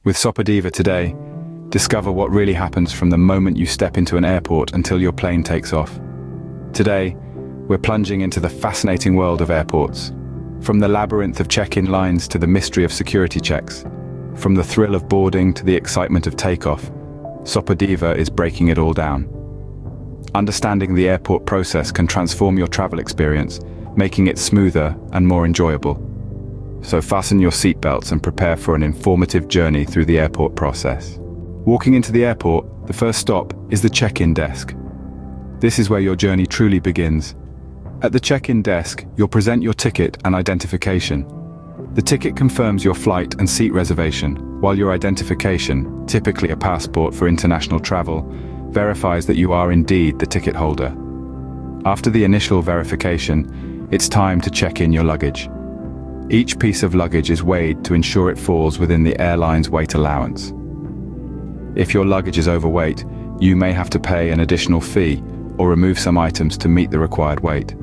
With Sopodiva today, discover what really happens from the moment you step into an airport until your plane takes off. Today, we're plunging into the fascinating world of airports. From the labyrinth of check-in lines to the mystery of security checks, from the thrill of boarding to the excitement of takeoff, Sopodiva is breaking it all down. Understanding the airport process can transform your travel experience, making it smoother and more enjoyable. So fasten your seatbelts and prepare for an informative journey through the airport process. Walking into the airport, the first stop is the check-in desk. This is where your journey truly begins. At the check-in desk, you'll present your ticket and identification. The ticket confirms your flight and seat reservation, while your identification, typically a passport for international travel, verifies that you are indeed the ticket holder. After the initial verification, it's time to check in your luggage. Each piece of luggage is weighed to ensure it falls within the airline's weight allowance. If your luggage is overweight, you may have to pay an additional fee or remove some items to meet the required weight.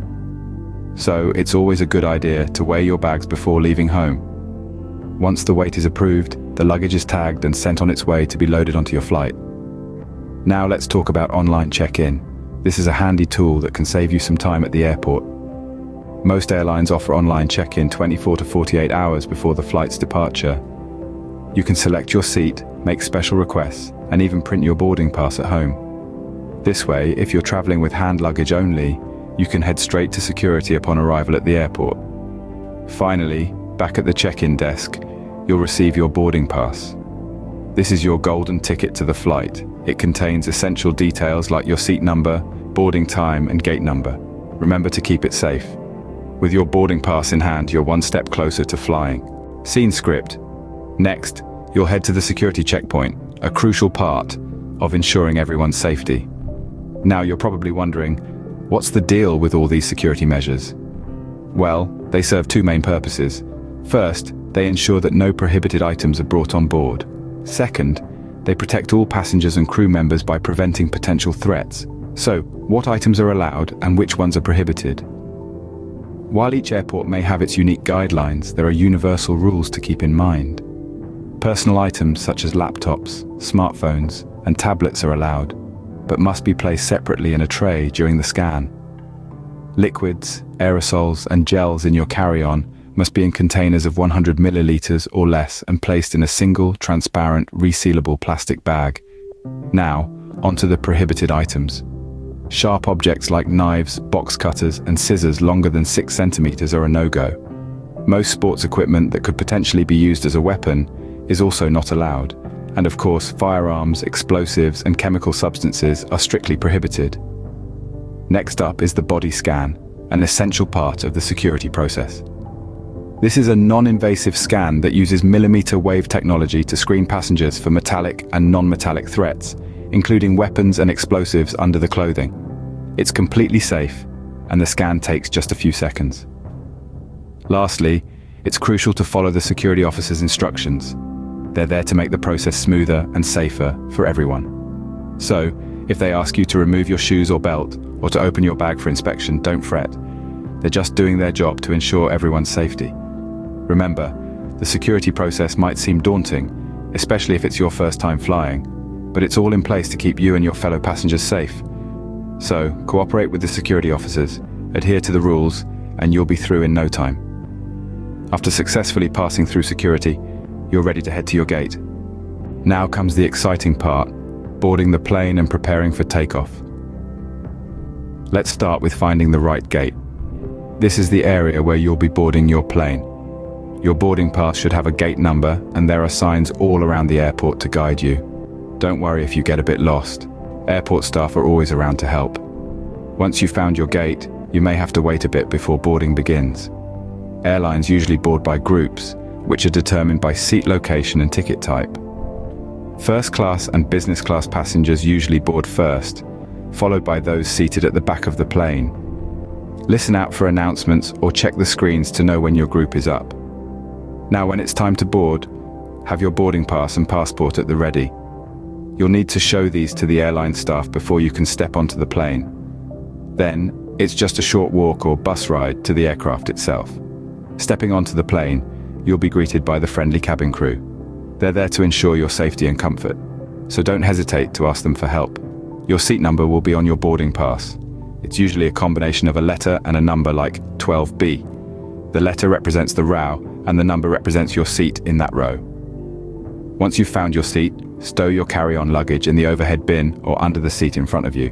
So it's always a good idea to weigh your bags before leaving home. Once the weight is approved, the luggage is tagged and sent on its way to be loaded onto your flight. Now let's talk about online check-in. This is a handy tool that can save you some time at the airport. Most airlines offer online check-in 24 to 48 hours before the flight's departure. You can select your seat, make special requests, and even print your boarding pass at home. This way, if you're traveling with hand luggage only, you can head straight to security upon arrival at the airport. Finally, back at the check-in desk, you'll receive your boarding pass. This is your golden ticket to the flight. It contains essential details like your seat number, boarding time, and gate number. Remember to keep it safe. With your boarding pass in hand, you're one step closer to flying. Scene script. Next, you'll head to the security checkpoint, a crucial part of ensuring everyone's safety. Now you're probably wondering, what's the deal with all these security measures? Well, they serve two main purposes. First, they ensure that no prohibited items are brought on board. Second, they protect all passengers and crew members by preventing potential threats. So, what items are allowed and which ones are prohibited? While each airport may have its unique guidelines, there are universal rules to keep in mind. Personal items such as laptops, smartphones, and tablets are allowed, but must be placed separately in a tray during the scan. Liquids, aerosols, and gels in your carry-on must be in containers of 100 milliliters or less and placed in a single, transparent, resealable plastic bag. Now, onto the prohibited items. Sharp objects like knives, box cutters, and scissors longer than 6 centimeters are a no-go. Most sports equipment that could potentially be used as a weapon is also not allowed. And of course, firearms, explosives, and chemical substances are strictly prohibited. Next up is the body scan, an essential part of the security process. This is a non-invasive scan that uses millimeter wave technology to screen passengers for metallic and non-metallic threats, including weapons and explosives under the clothing. It's completely safe, and the scan takes just a few seconds. Lastly, it's crucial to follow the security officer's instructions. They're there to make the process smoother and safer for everyone. So, if they ask you to remove your shoes or belt, or to open your bag for inspection, don't fret. They're just doing their job to ensure everyone's safety. Remember, the security process might seem daunting, especially if it's your first time flying, but it's all in place to keep you and your fellow passengers safe. So, cooperate with the security officers, adhere to the rules, and you'll be through in no time. After successfully passing through security, you're ready to head to your gate. Now comes the exciting part, boarding the plane and preparing for takeoff. Let's start with finding the right gate. This is the area where you'll be boarding your plane. Your boarding pass should have a gate number, and there are signs all around the airport to guide you. Don't worry if you get a bit lost. Airport staff are always around to help. Once you've found your gate, you may have to wait a bit before boarding begins. Airlines usually board by groups, which are determined by seat location and ticket type. First class and business class passengers usually board first, followed by those seated at the back of the plane. Listen out for announcements or check the screens to know when your group is up. Now when it's time to board, have your boarding pass and passport at the ready. You'll need to show these to the airline staff before you can step onto the plane. Then, it's just a short walk or bus ride to the aircraft itself. Stepping onto the plane, you'll be greeted by the friendly cabin crew. They're there to ensure your safety and comfort, so don't hesitate to ask them for help. Your seat number will be on your boarding pass. It's usually a combination of a letter and a number like 12B. The letter represents the row, and the number represents your seat in that row. Once you've found your seat, stow your carry-on luggage in the overhead bin or under the seat in front of you.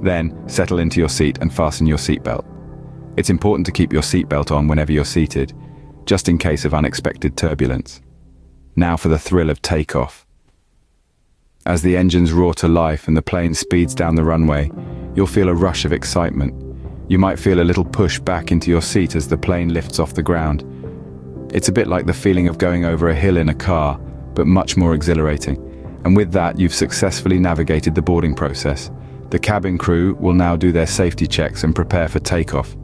Then, settle into your seat and fasten your seatbelt. It's important to keep your seatbelt on whenever you're seated, just in case of unexpected turbulence. Now for the thrill of takeoff. As the engines roar to life and the plane speeds down the runway, you'll feel a rush of excitement. You might feel a little push back into your seat as the plane lifts off the ground. It's a bit like the feeling of going over a hill in a car, but much more exhilarating. And with that, you've successfully navigated the boarding process. The cabin crew will now do their safety checks and prepare for takeoff.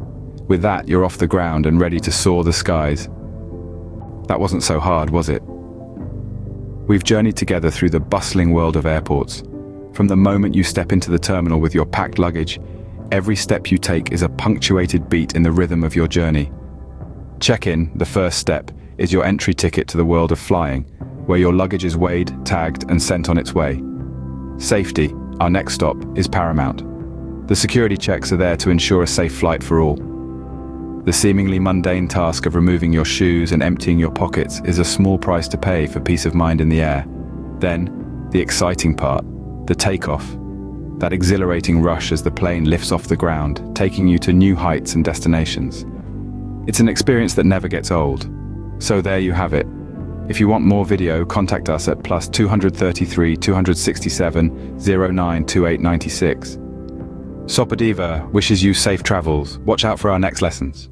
With that, you're off the ground and ready to soar the skies. That wasn't so hard, was it? We've journeyed together through the bustling world of airports. From the moment you step into the terminal with your packed luggage, every step you take is a punctuated beat in the rhythm of your journey. Check-in, the first step, is your entry ticket to the world of flying, where your luggage is weighed, tagged, and sent on its way. Safety, our next stop, is paramount. The security checks are there to ensure a safe flight for all. The seemingly mundane task of removing your shoes and emptying your pockets is a small price to pay for peace of mind in the air. Then, the exciting part, the takeoff. That exhilarating rush as the plane lifts off the ground, taking you to new heights and destinations. It's an experience that never gets old. So there you have it. If you want more video, contact us at +233 267 09 2896. Sopodiva wishes you safe travels. Watch out for our next lessons.